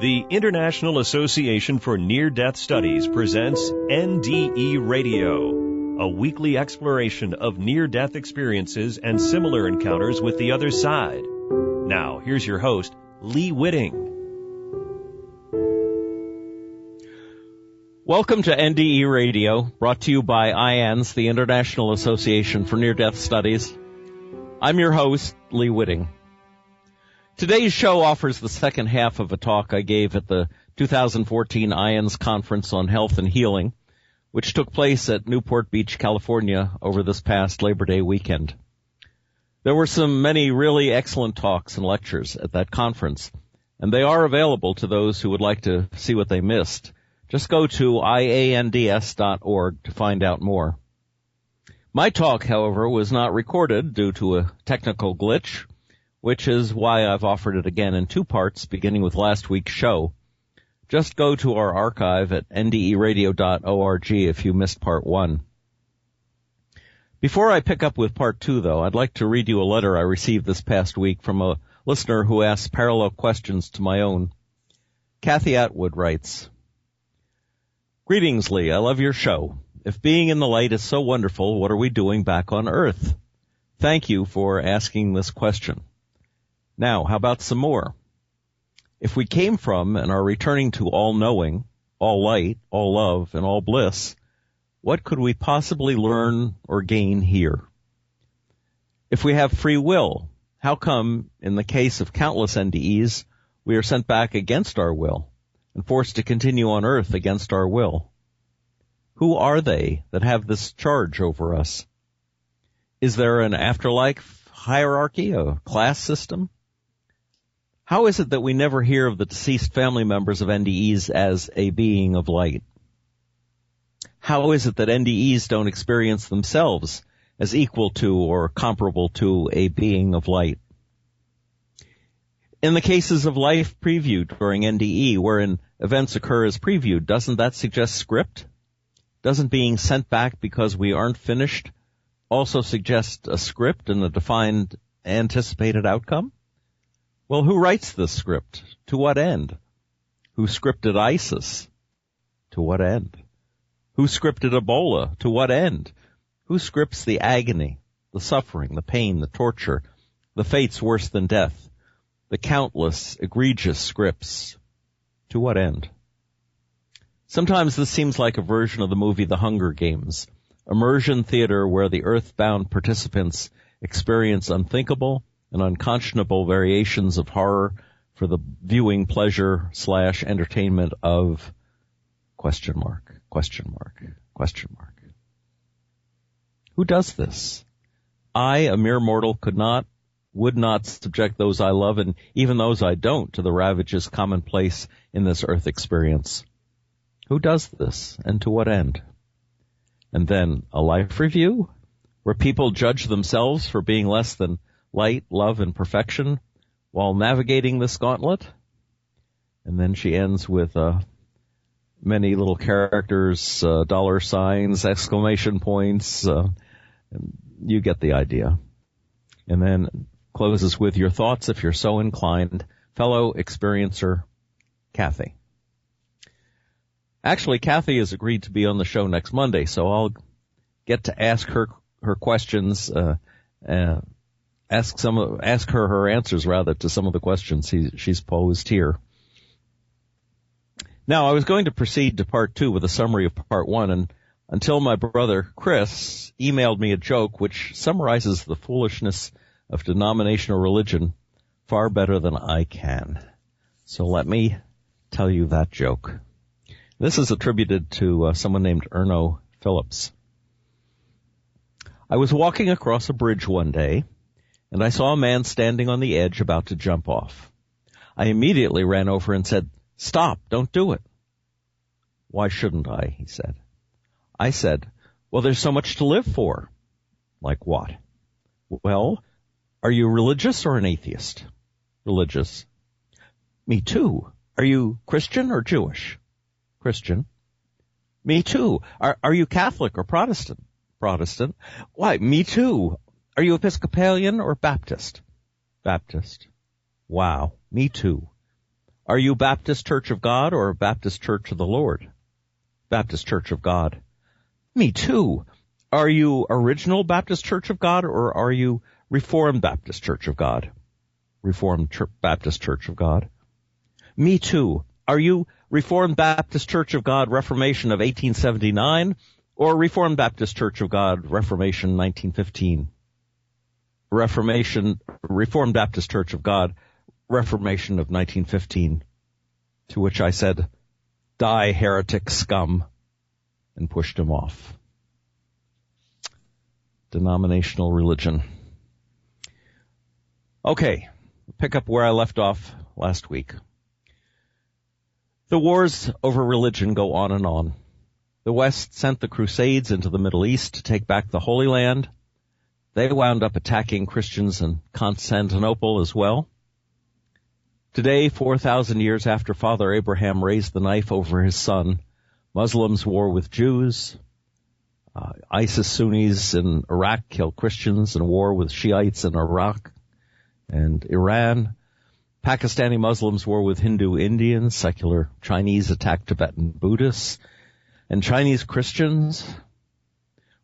The International Association for Near-Death Studies presents NDE Radio, a weekly exploration of near-death experiences and similar encounters with the other side. Now, here's your host, Lee Witting. Welcome to NDE Radio, brought to you by IANDS, the International Association for Near-Death Studies. I'm your host, Lee Witting. Today's show offers the second half of a talk I gave at the 2014 IANDS Conference on Health and Healing, which took place at Newport Beach, California over this past Labor Day weekend. There were many really excellent talks and lectures at that conference, and they are available to those who would like to see what they missed. Just go to IANDS.org to find out more. My talk, however, was not recorded due to a technical glitch, which is why I've offered it again in two parts, beginning with last week's show. Just go to our archive at nderadio.org if you missed part one. Before I pick up with part two, though, I'd like to read you a letter I received this past week from a listener who asked parallel questions to my own. Kathy Atwood writes, "Greetings, Lee. I love your show. If being in the light is so wonderful, what are we doing back on Earth? Thank you for asking this question. Now, how about some more? If we came from and are returning to all-knowing, all light, all love, and all bliss, what could we possibly learn or gain here? If we have free will, how come, in the case of countless NDEs, we are sent back against our will and forced to continue on Earth against our will? Who are they that have this charge over us? Is there an afterlife hierarchy, a class system? How is it that we never hear of the deceased family members of NDEs as a being of light? How is it that NDEs don't experience themselves as equal to or comparable to a being of light? In the cases of life previewed during NDE, wherein events occur as previewed, doesn't that suggest script? Doesn't being sent back because we aren't finished also suggest a script and a defined anticipated outcome? Well, who writes this script? To what end? Who scripted ISIS? To what end? Who scripted Ebola? To what end? Who scripts the agony, the suffering, the pain, the torture, the fates worse than death, the countless, egregious scripts? To what end? Sometimes this seems like a version of the movie The Hunger Games, immersion theater where the earthbound participants experience unthinkable and unconscionable variations of horror for the viewing pleasure / entertainment of ... Who does this? I, a mere mortal, would not subject those I love and even those I don't to the ravages commonplace in this earth experience. Who does this, and to what end? And then a life review, where people judge themselves for being less than light, love, and perfection while navigating this gauntlet? And then she ends with many little characters, dollar signs, exclamation points. And you get the idea. And then closes with your thoughts, if you're so inclined, fellow experiencer, Kathy. Actually, Kathy has agreed to be on the show next Monday, so I'll get to ask her questions, ask her her answers rather to some of the questions she's posed here. Now, I was going to proceed to part two with a summary of part one, and until my brother Chris emailed me a joke which summarizes the foolishness of denominational religion far better than I can. So let me tell you that joke. This is attributed to someone named Erno Phillips. I was walking across a bridge one day, and I saw a man standing on the edge about to jump off. I immediately ran over and said, "Stop, don't do it." "Why shouldn't I?" he said. I said, "Well, there's so much to live for." "Like what?" "Well, are you religious or an atheist?" "Religious." "Me too. Are you Christian or Jewish?" "Christian." "Me too. Are you Catholic or Protestant?" "Protestant." "Why, me too. Are you Episcopalian or Baptist?" "Baptist." "Wow, me too. Are you Baptist Church of God or Baptist Church of the Lord? Baptist Church of God. Me too. Are you Original Baptist Church of God or are you Reformed Baptist Church of God? Reformed Baptist Church of God. Me too. Are you Reformed Baptist Church of God Reformation of 1879 or Reformed Baptist Church of God Reformation 1915? Reformed Baptist Church of God Reformation of 1915. To which I said, die, heretic scum, and pushed him off. Denominational religion. Okay, pick up where I left off last week. The wars over religion go on and on. The West sent the Crusades into the Middle East to take back the Holy Land. They wound up attacking Christians in Constantinople as well. Today, 4,000 years after Father Abraham raised the knife over his son, Muslims war with Jews. ISIS Sunnis in Iraq kill Christians in war with Shiites in Iraq and Iran. Pakistani Muslims war with Hindu Indians. Secular Chinese attack Tibetan Buddhists and Chinese Christians.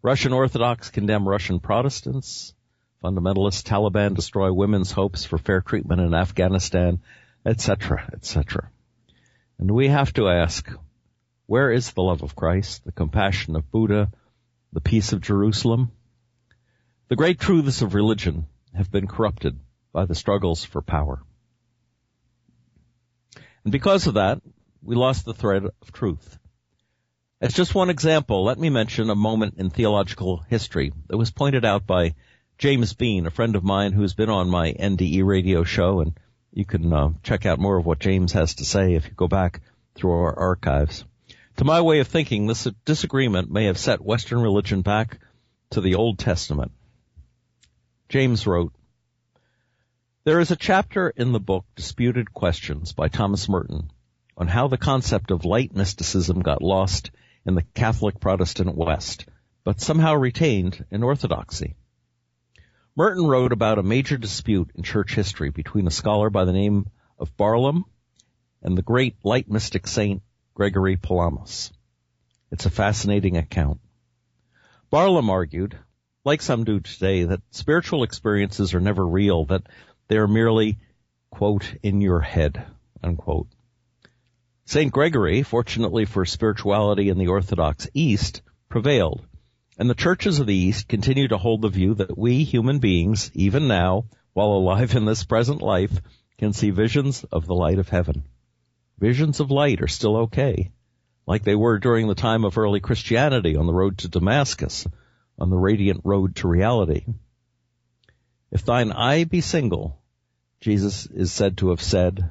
Russian Orthodox condemn Russian Protestants. Fundamentalist Taliban destroy women's hopes for fair treatment in Afghanistan, etc., etc. And we have to ask, where is the love of Christ, the compassion of Buddha, the peace of Jerusalem? The great truths of religion have been corrupted by the struggles for power. And because of that, we lost the thread of truth. As just one example, let me mention a moment in theological history that was pointed out by James Bean, a friend of mine who's been on my NDE radio show, and you can check out more of what James has to say if you go back through our archives. To my way of thinking, this disagreement may have set Western religion back to the Old Testament. James wrote, there is a chapter in the book Disputed Questions by Thomas Merton on how the concept of light mysticism got lost in the Catholic Protestant West, but somehow retained in Orthodoxy. Merton wrote about a major dispute in church history between a scholar by the name of Barlaam and the great light mystic saint Gregory Palamas. It's a fascinating account. Barlaam argued, like some do today, that spiritual experiences are never real, that they are merely, quote, in your head, unquote. St. Gregory, fortunately for spirituality in the Orthodox East, prevailed, and the churches of the East continue to hold the view that we human beings, even now, while alive in this present life, can see visions of the light of heaven. Visions of light are still okay, like they were during the time of early Christianity on the road to Damascus, on the radiant road to reality. If thine eye be single, Jesus is said to have said,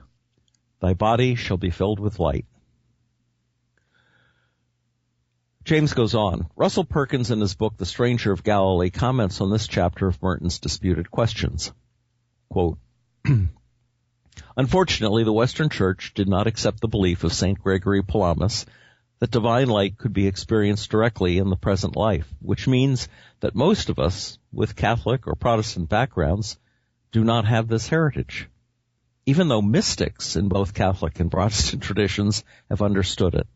thy body shall be filled with light. James goes on. Russell Perkins, in his book The Stranger of Galilee, comments on this chapter of Merton's Disputed Questions. Quote, unfortunately, the Western Church did not accept the belief of St. Gregory Palamas that divine light could be experienced directly in the present life, which means that most of us with Catholic or Protestant backgrounds do not have this heritage, even though mystics in both Catholic and Protestant traditions have understood it.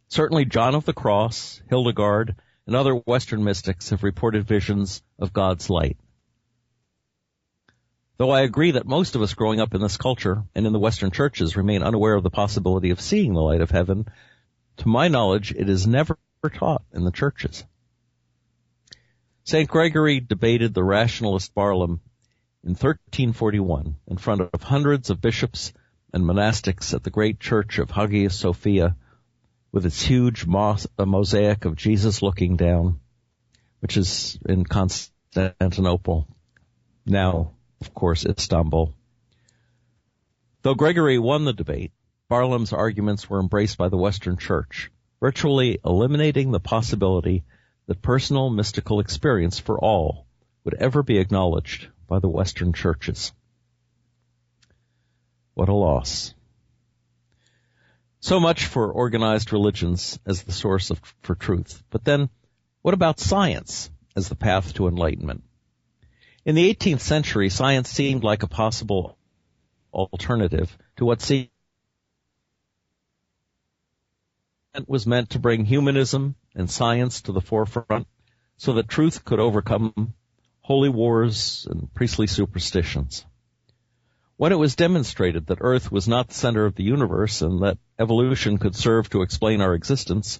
Certainly John of the Cross, Hildegard, and other Western mystics have reported visions of God's light. Though I agree that most of us growing up in this culture and in the Western churches remain unaware of the possibility of seeing the light of heaven, to my knowledge, it is never taught in the churches. St. Gregory debated the rationalist Barlaam in 1341 in front of hundreds of bishops and monastics at the great church of Hagia Sophia, with its huge mosaic of Jesus looking down, which is in Constantinople, now, of course, Istanbul. Though Gregory won the debate, Barlaam's arguments were embraced by the Western Church, virtually eliminating the possibility that personal mystical experience for all would ever be acknowledged by the Western churches. What a loss. So much for organized religions as the source for truth. But then, what about science as the path to enlightenment? In the 18th century, science seemed like a possible alternative to what seemed was meant to bring humanism and science to the forefront so that truth could overcome holy wars and priestly superstitions. When it was demonstrated that Earth was not the center of the universe and that evolution could serve to explain our existence,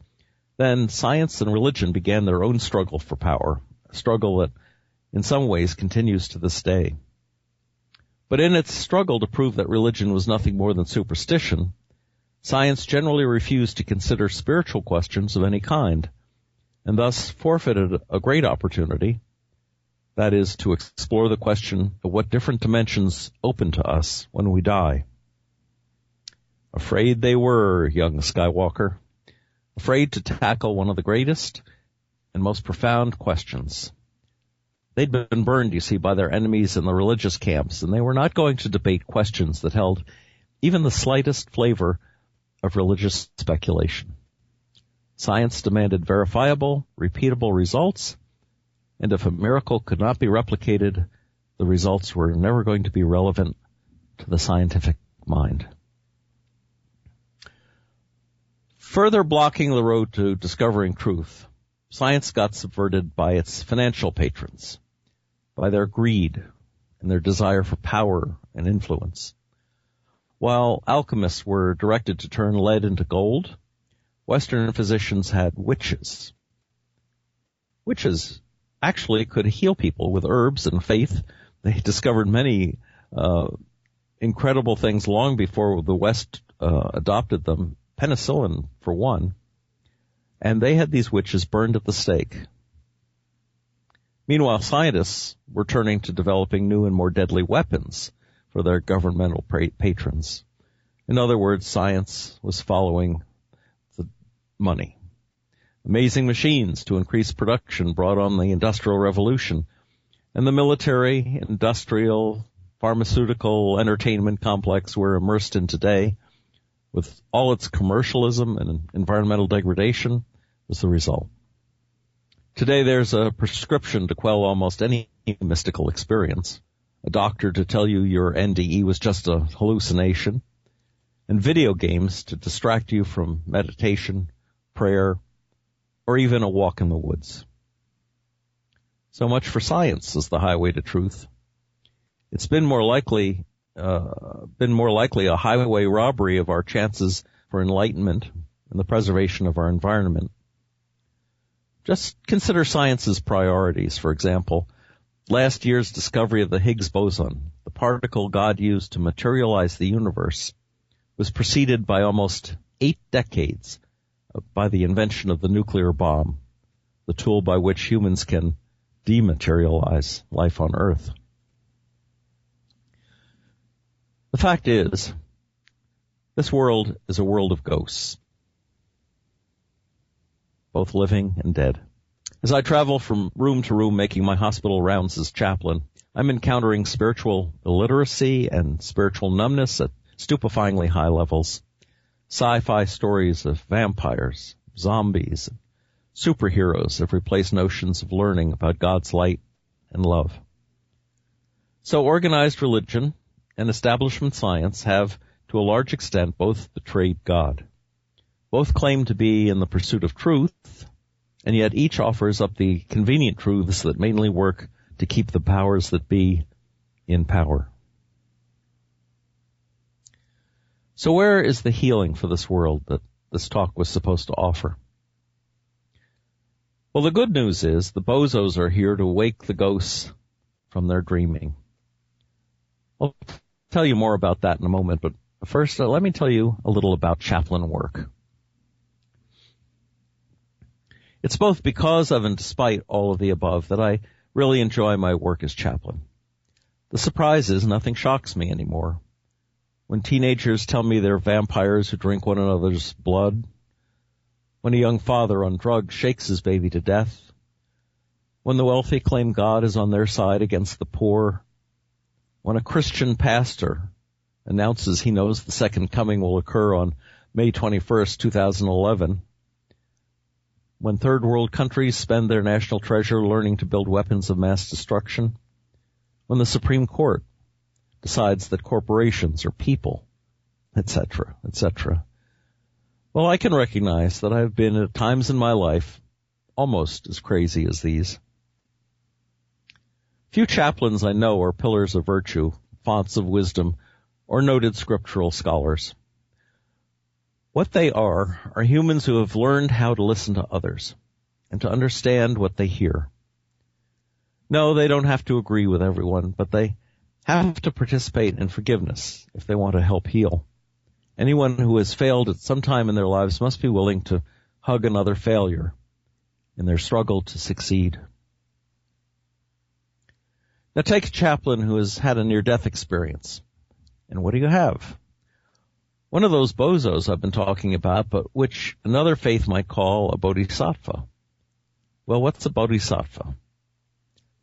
then science and religion began their own struggle for power, a struggle that in some ways continues to this day. But in its struggle to prove that religion was nothing more than superstition, science generally refused to consider spiritual questions of any kind, and thus forfeited a great opportunity, that is, to explore the question of what different dimensions open to us when we die. Afraid they were, young Skywalker, afraid to tackle one of the greatest and most profound questions. They'd been burned, you see, by their enemies in the religious camps, and they were not going to debate questions that held even the slightest flavor of religious speculation. Science demanded verifiable, repeatable results, and if a miracle could not be replicated, the results were never going to be relevant to the scientific mind. Further blocking the road to discovering truth, science got subverted by its financial patrons, by their greed and their desire for power and influence. While alchemists were directed to turn lead into gold, Western physicians had witches. Witches actually could heal people with herbs and faith. They discovered many incredible things long before the West adopted them, penicillin for one, and they had these witches burned at the stake. Meanwhile, scientists were turning to developing new and more deadly weapons for their governmental patrons. In other words, science was following the money. Amazing machines to increase production brought on the Industrial Revolution, and the military, industrial, pharmaceutical, entertainment complex we're immersed in today, with all its commercialism and environmental degradation, was the result. Today there's a prescription to quell almost any mystical experience, a doctor to tell you your NDE was just a hallucination, and video games to distract you from meditation, prayer, or even a walk in the woods. So much for science as the highway to truth. It's been more likely a highway robbery of our chances for enlightenment and the preservation of our environment. Just consider science's priorities. For example, last year's discovery of the Higgs boson, the particle God used to materialize the universe, was preceded by almost 8 decades by the invention of the nuclear bomb, the tool by which humans can dematerialize life on Earth. The fact is, this world is a world of ghosts, both living and dead. As I travel from room to room making my hospital rounds as chaplain, I'm encountering spiritual illiteracy and spiritual numbness at stupefyingly high levels. Sci-fi stories of vampires, zombies, and superheroes have replaced notions of learning about God's light and love. So organized religion and establishment science have, to a large extent, both betrayed God. Both claim to be in the pursuit of truth, and yet each offers up the convenient truths that mainly work to keep the powers that be in power. So where is the healing for this world that this talk was supposed to offer? Well, the good news is the bozos are here to wake the ghosts from their dreaming. I'll tell you more about that in a moment, but first let me tell you a little about chaplain work. It's both because of and despite all of the above that I really enjoy my work as chaplain. The surprise is nothing shocks me anymore. When teenagers tell me they're vampires who drink one another's blood, when a young father on drugs shakes his baby to death, when the wealthy claim God is on their side against the poor, when a Christian pastor announces he knows the second coming will occur on May 21st, 2011, when third world countries spend their national treasure learning to build weapons of mass destruction, when the Supreme Court decides that corporations are people, etc., etc. Well, I can recognize that I've been at times in my life almost as crazy as these. Few chaplains I know are pillars of virtue, fonts of wisdom, or noted scriptural scholars. What they are humans who have learned how to listen to others and to understand what they hear. No, they don't have to agree with everyone, but they have to participate in forgiveness if they want to help heal. Anyone who has failed at some time in their lives must be willing to hug another failure in their struggle to succeed. Now take a chaplain who has had a near-death experience. And what do you have? One of those bozos I've been talking about, but which another faith might call a bodhisattva. Well, what's a bodhisattva?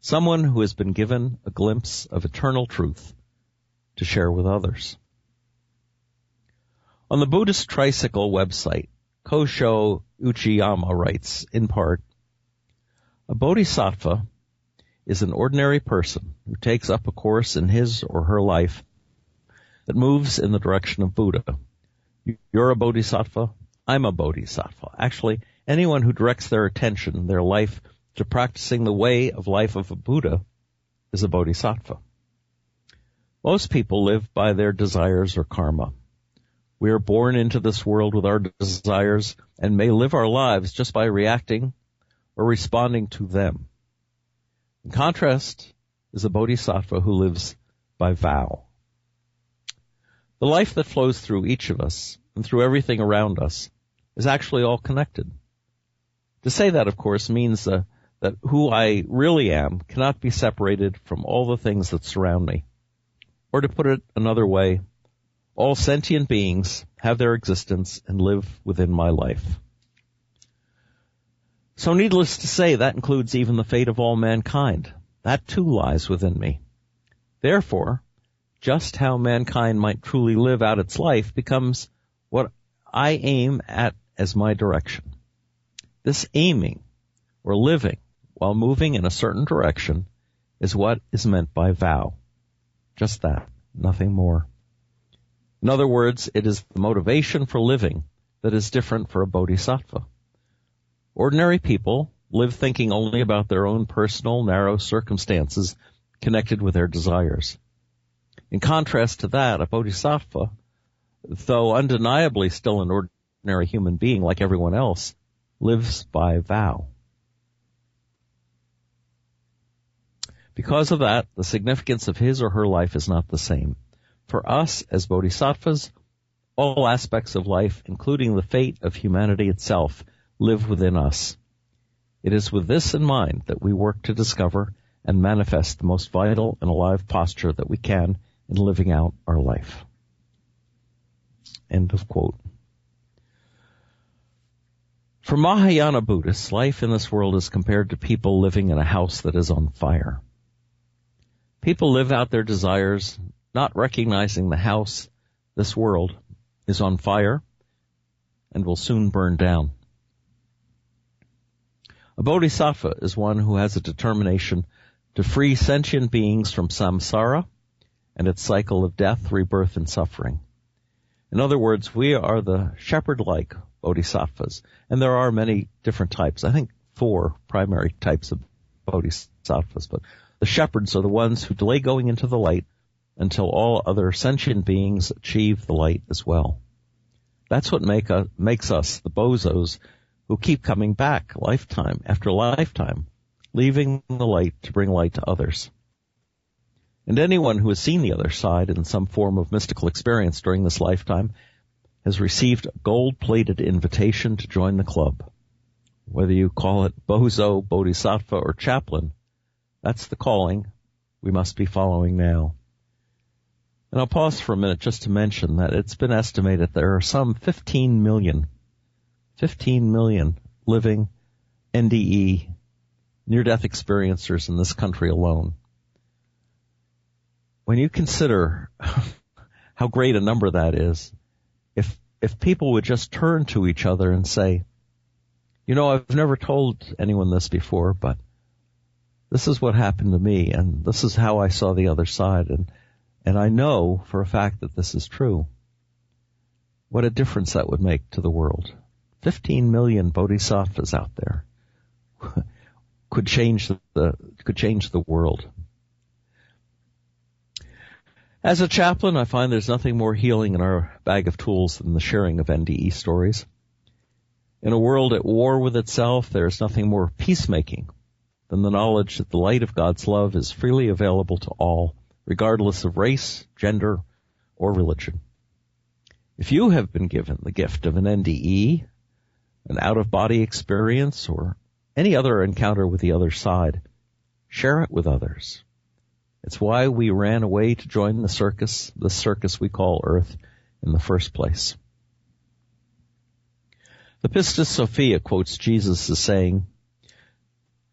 Someone who has been given a glimpse of eternal truth to share with others. On the Buddhist Tricycle website, Kosho Uchiyama writes, in part, a bodhisattva is an ordinary person who takes up a course in his or her life that moves in the direction of Buddha. You're a bodhisattva. I'm a bodhisattva. Actually, anyone who directs their attention, their life, to practicing the way of life of a Buddha is a bodhisattva. Most people live by their desires or karma. We are born into this world with our desires and may live our lives just by reacting or responding to them. In contrast is a bodhisattva who lives by vow. The life that flows through each of us and through everything around us is actually all connected. To say that, of course, means that who I really am cannot be separated from all the things that surround me. Or to put it another way, all sentient beings have their existence and live within my life. So needless to say, that includes even the fate of all mankind. That too lies within me. Therefore, just how mankind might truly live out its life becomes what I aim at as my direction. This aiming, or living, while moving in a certain direction, is what is meant by vow. Just that, nothing more. In other words, it is the motivation for living that is different for a bodhisattva. Ordinary people live thinking only about their own personal, narrow circumstances connected with their desires. In contrast to that, a bodhisattva, though undeniably still an ordinary human being like everyone else, lives by vow. Because of that, the significance of his or her life is not the same. For us, as bodhisattvas, all aspects of life, including the fate of humanity itself, live within us. It is with this in mind that we work to discover and manifest the most vital and alive posture that we can in living out our life. End of quote. For Mahayana Buddhists, life in this world is compared to people living in a house that is on fire. People live out their desires, not recognizing the house, this world, is on fire and will soon burn down. A bodhisattva is one who has a determination to free sentient beings from samsara and its cycle of death, rebirth, and suffering. In other words, we are the shepherd-like bodhisattvas, and there are many different types. I think 4 primary types of bodhisattvas, but the shepherds are the ones who delay going into the light until all other sentient beings achieve the light as well. That's what makes us the bozos who keep coming back lifetime after lifetime, leaving the light to bring light to others. And anyone who has seen the other side in some form of mystical experience during this lifetime has received a gold-plated invitation to join the club. Whether you call it bozo, bodhisattva, or chaplain, that's the calling we must be following now. And I'll pause for a minute just to mention that it's been estimated there are some 15 million living NDE, near-death experiencers in this country alone. When you consider how great a number that is, if people would just turn to each other and say, you know, I've never told anyone this before, but this is what happened to me, and this is how I saw the other side, and I know for a fact that this is true. what a difference that would make to the world. 15 million bodhisattvas out there could change the world. As a chaplain, I find there's nothing more healing in our bag of tools than the sharing of NDE stories. In a world at war with itself, there is nothing more peacemaking than the knowledge that the light of God's love is freely available to all, regardless of race, gender, or religion. If you have been given the gift of an NDE, an out-of-body experience, or any other encounter with the other side, share it with others. It's why we ran away to join the circus we call Earth, in the first place. The Pistis Sophia quotes Jesus as saying,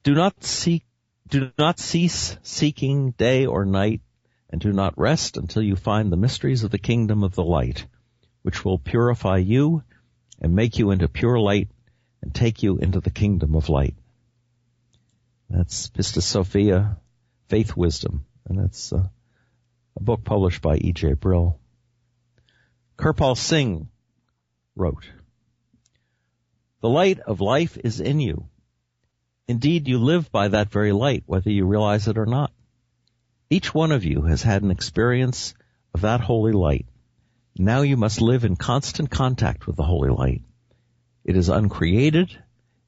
Do not cease seeking day or night, and do not rest until you find the mysteries of the kingdom of the light, which will purify you and make you into pure light and take you into the kingdom of light. That's Pistis Sophia, Faith Wisdom, and that's a book published by E.J. Brill. Kirpal Singh wrote, The light of life is in you. Indeed, you live by that very light, whether you realize it or not. Each one of you has had an experience of that holy light. Now you must live in constant contact with the holy light. It is uncreated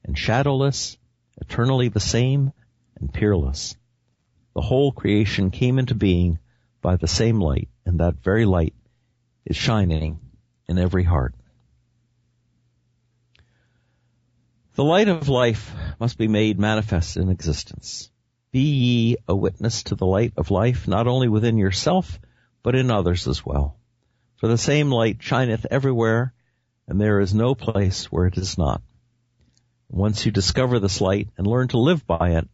and shadowless, eternally the same and peerless. The whole creation came into being by the same light, and that very light is shining in every heart. The light of life must be made manifest in existence. Be ye a witness to the light of life, not only within yourself, but in others as well. For the same light shineth everywhere, and there is no place where it is not. Once you discover this light and learn to live by it,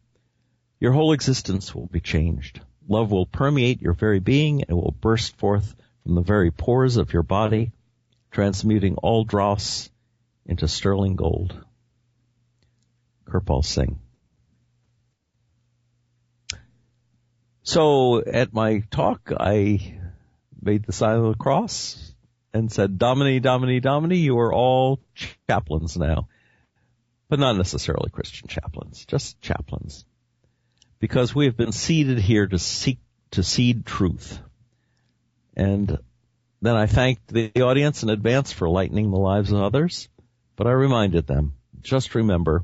your whole existence will be changed. Love will permeate your very being and will burst forth from the very pores of your body, transmuting all dross into sterling gold. Kirpal Singh. So at my talk, I made the sign of the cross and said, Domini, Domini, Domini, you are all chaplains now. But not necessarily Christian chaplains, just chaplains. Because we have been seated here to seed truth. And then I thanked the audience in advance for lightening the lives of others. But I reminded them, just remember,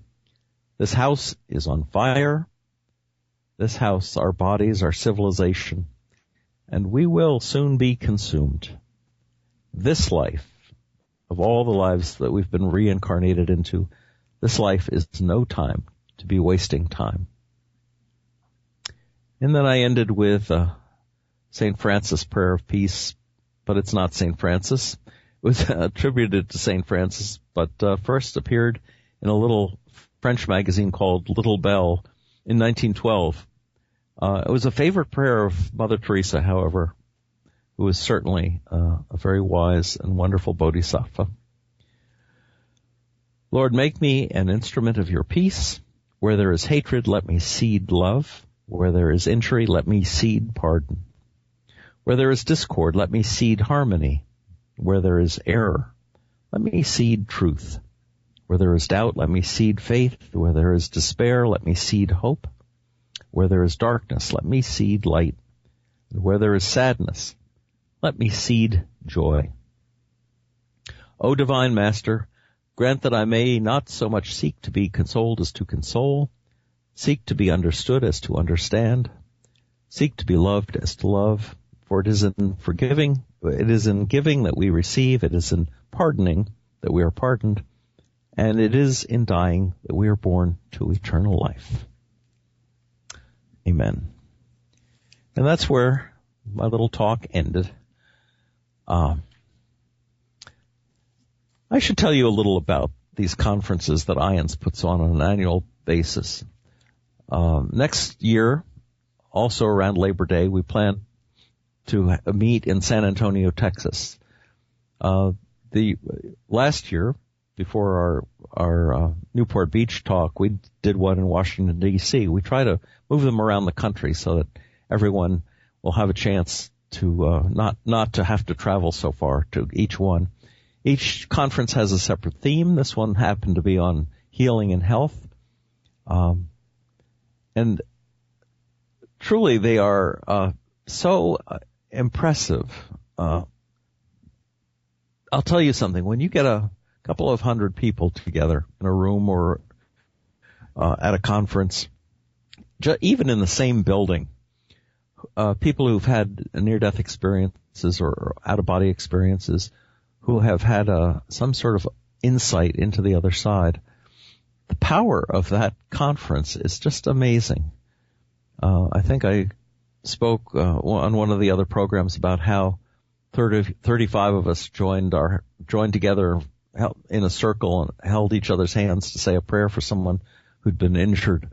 this house is on fire. This house, our bodies, our civilization, and we will soon be consumed. This life, of all the lives that we've been reincarnated into, this life is no time to be wasting time. And then I ended with St. Francis' prayer of peace, but it's not St. Francis. It was attributed to St. Francis, but first appeared in a little French magazine called Little Bell in 1912. It was a favorite prayer of Mother Teresa, however, who was certainly a very wise and wonderful bodhisattva. Lord, make me an instrument of your peace. Where there is hatred, let me seed love. Where there is injury, let me seed pardon. Where there is discord, let me seed harmony. Where there is error, let me seed truth. Where there is doubt, let me seed faith. Where there is despair, let me seed hope. Where there is darkness, let me seed light. And where there is sadness, let me seed joy. O Divine Master, grant that I may not so much seek to be consoled as to console, seek to be understood as to understand, seek to be loved as to love, for it is in forgiving, it is in giving that we receive, it is in pardoning that we are pardoned, and it is in dying that we are born to eternal life. Amen. And that's where my little talk ended. I should tell you a little about these conferences that IANDS puts on an annual basis. Next year, also around Labor Day, we plan to meet in San Antonio, Texas. The last year, before our Newport Beach talk, we did one in Washington, D.C. We try to move them around the country so that everyone will have a chance to not to have to travel so far to each one. Each conference has a separate theme. This one happened to be on healing and health. And truly they are so impressive. I'll tell you something. When you get a couple of hundred people together in a room or at a conference, even in the same building, people who've had near-death experiences or out-of-body experiences, who have had some sort of insight into the other side, the power of that conference is just amazing. I think I spoke on one of the other programs about how 35 of us joined together in a circle and held each other's hands to say a prayer for someone who'd been injured.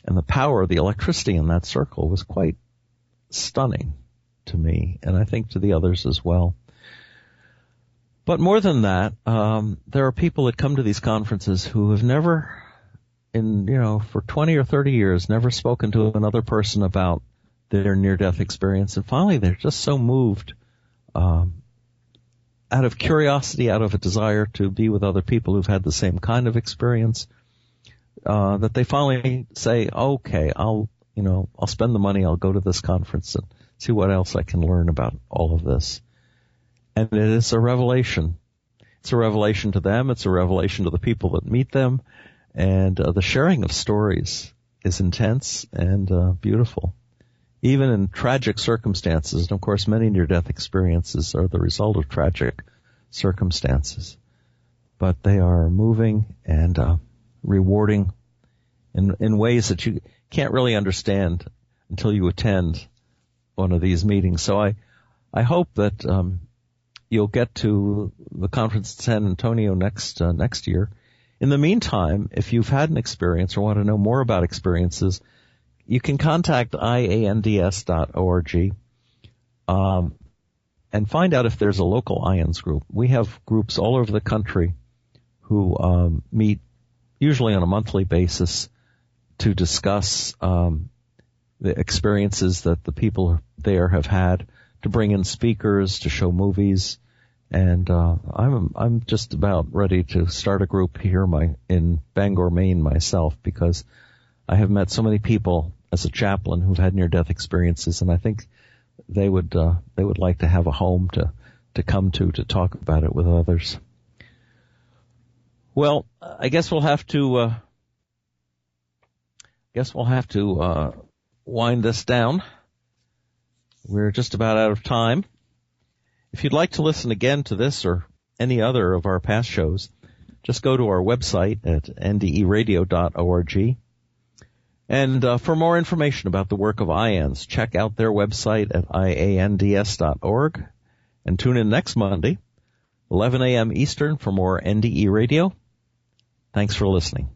And the power of the electricity in that circle was quite stunning to me, and I think to the others as well. But more than that, there are people that come to these conferences who have never, for 20 or 30 years, never spoken to another person about their near-death experience. And finally, they're just so moved out of curiosity, out of a desire to be with other people who've had the same kind of experience, that they finally say, okay, I'll spend the money, I'll go to this conference and see what else I can learn about all of this. And it is a revelation. It's a revelation to them. It's a revelation to the people that meet them. And the sharing of stories is intense and beautiful. Even in tragic circumstances, and of course many near-death experiences are the result of tragic circumstances. But they are moving and rewarding in ways that you can't really understand until you attend one of these meetings. So I hope that you'll get to the conference in San Antonio next year. In the meantime, if you've had an experience or want to know more about experiences, you can contact IANDS.org and find out if there's a local IANDS group. We have groups all over the country who meet usually on a monthly basis to discuss the experiences that the people there have had, to bring in speakers, to show movies. And I'm just about ready to start a group here in Bangor, Maine myself, because I have met so many people as a chaplain who've had near-death experiences, and I think they would like to have a home to come to talk about it with others. Well, I guess we'll have to wind this down. We're just about out of time. If you'd like to listen again to this or any other of our past shows, just go to our website at nderadio.org. And for more information about the work of IANDS, check out their website at iands.org. And tune in next Monday, 11 a.m. Eastern, for more NDE Radio. Thanks for listening.